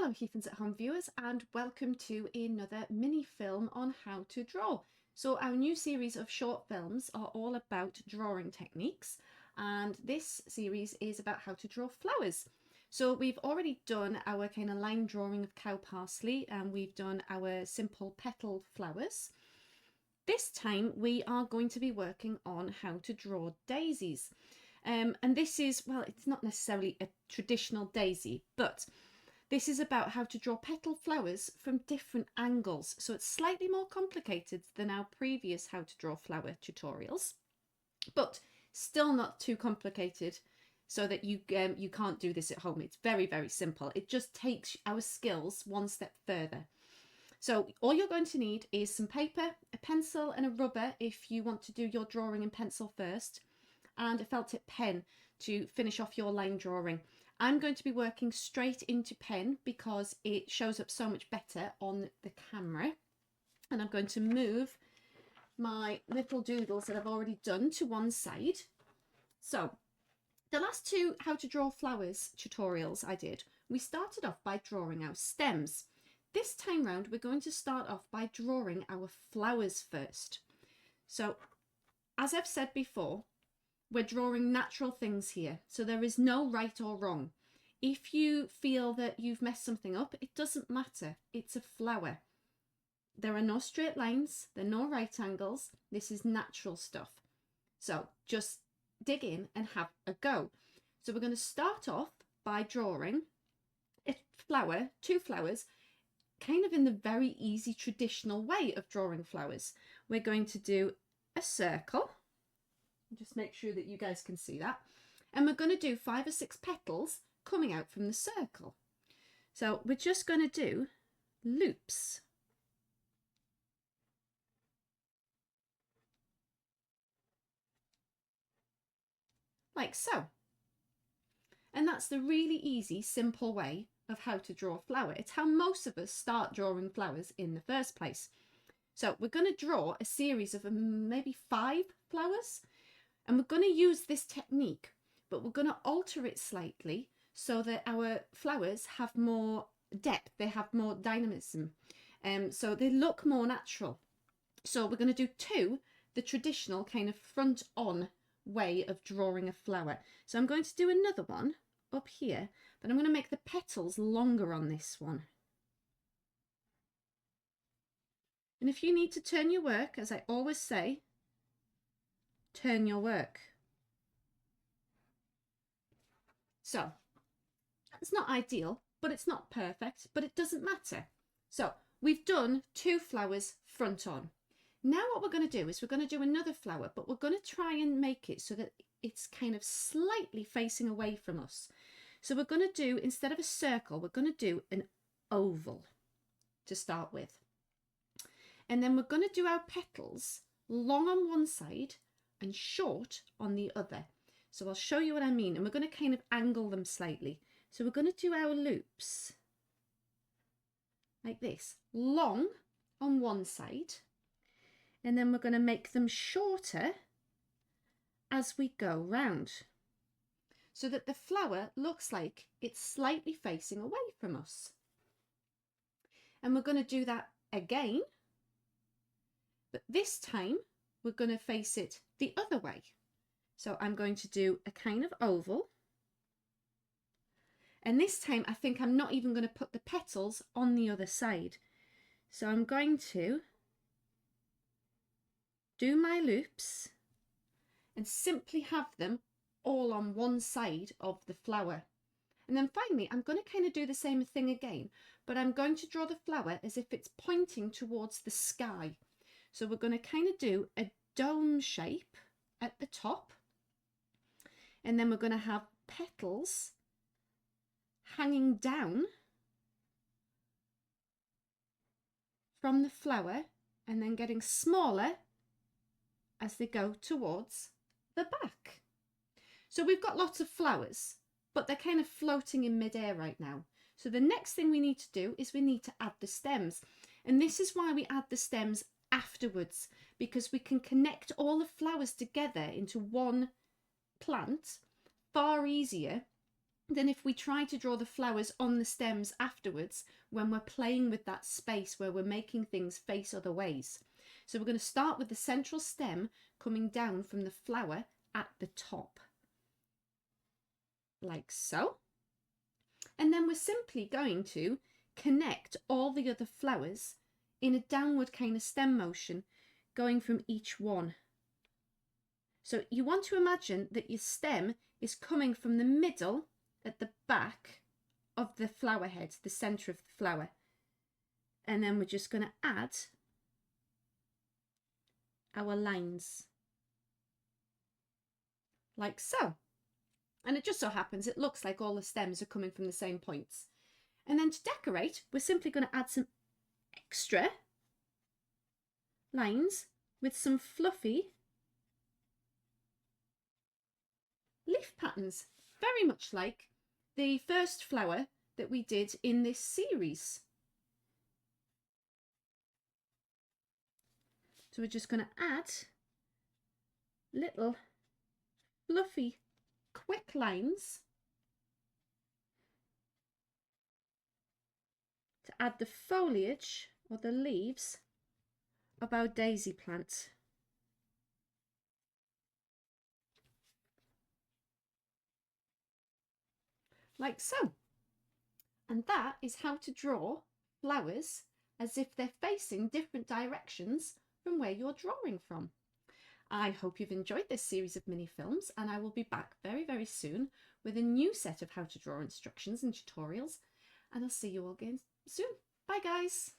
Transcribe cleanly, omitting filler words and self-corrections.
Hello Heathens at Home viewers and welcome to another mini film on how to draw. So our new series of short films are all about drawing techniques, and this series is about how to draw flowers. So we've already done our kind of line drawing of cow parsley and we've done our simple petal flowers. This time we are going to be working on how to draw daisies. And this is, well, it's not necessarily a traditional daisy, but this is about how to draw petal flowers from different angles. So it's slightly more complicated than our previous how to draw flower tutorials, but still not too complicated so that you can't do this at home. It's very, very simple. It just takes our skills one step further. So all you're going to need is some paper, a pencil and a rubber if you want to do your drawing in pencil first, and a felt tip pen to finish off your line drawing. I'm going to be working straight into pen because it shows up so much better on the camera. And I'm going to move my little doodles that I've already done to one side. So the last two how to draw flowers tutorials I did, we started off by drawing our stems. This time round, we're going to start off by drawing our flowers first. So as I've said before, we're drawing natural things here, so there is no right or wrong. If you feel that you've messed something up, it doesn't matter. It's a flower. There are no straight lines, there are no right angles. This is natural stuff. So just dig in and have a go. So we're going to start off by drawing a flower, two flowers, kind of in the very easy traditional way of drawing flowers. We're going to do a circle. Just make sure that you guys can see that. And we're going to do 5 or 6 petals coming out from the circle. So we're just going to do loops. Like so. And that's the really easy, simple way of how to draw a flower. It's how most of us start drawing flowers in the first place. So we're going to draw a series of maybe 5 flowers. And we're going to use this technique, but we're going to alter it slightly so that our flowers have more depth, they have more dynamism, so they look more natural. So we're going to do 2, the traditional kind of front-on way of drawing a flower. So I'm going to do another one up here, but I'm going to make the petals longer on this one. And if you need to turn your work, as I always say, turn your work. So it's not ideal, but it's not perfect, but it doesn't matter. So we've done 2 flowers front on. Now what we're going to do is we're going to do another flower, but we're going to try and make it so that it's kind of slightly facing away from us. So we're going to do, instead of a circle, we're going to do an oval to start with. And then we're going to do our petals long on one side and short on the other. So I'll show you what I mean, and we're going to kind of angle them slightly. So we're going to do our loops like this, long on one side, and then we're going to make them shorter as we go round, so that the flower looks like it's slightly facing away from us. And we're going to do that again, but this time we're going to face it the other way. So I'm going to do a kind of oval. And this time I think I'm not even going to put the petals on the other side. So I'm going to do my loops and simply have them all on one side of the flower. And then finally I'm going to kind of do the same thing again, but I'm going to draw the flower as if it's pointing towards the sky. So we're going to kind of do a dome shape at the top. And then we're going to have petals hanging down from the flower and then getting smaller as they go towards the back. So we've got lots of flowers, but they're kind of floating in midair right now. So the next thing we need to do is we need to add the stems. And this is why we add the stems afterwards, because we can connect all the flowers together into one plant far easier than if we try to draw the flowers on the stems afterwards when we're playing with that space where we're making things face other ways. So we're going to start with the central stem coming down from the flower at the top, like so. And then we're simply going to connect all the other flowers in a downward kind of stem motion, going from each one. So you want to imagine that your stem is coming from the middle at the back of the flower head, the center of the flower. And then we're just going to add our lines, like so. And it just so happens it looks like all the stems are coming from the same points. And then to decorate, we're simply going to add some extra lines with some fluffy leaf patterns, very much like the first flower that we did in this series. So we're just going to add little fluffy quick lines to add the foliage or the leaves of our daisy plant. Like so. And that is how to draw flowers as if they're facing different directions from where you're drawing from. I hope you've enjoyed this series of mini films, and I will be back very, very soon with a new set of how to draw instructions and tutorials, and I'll see you all again soon. Bye guys!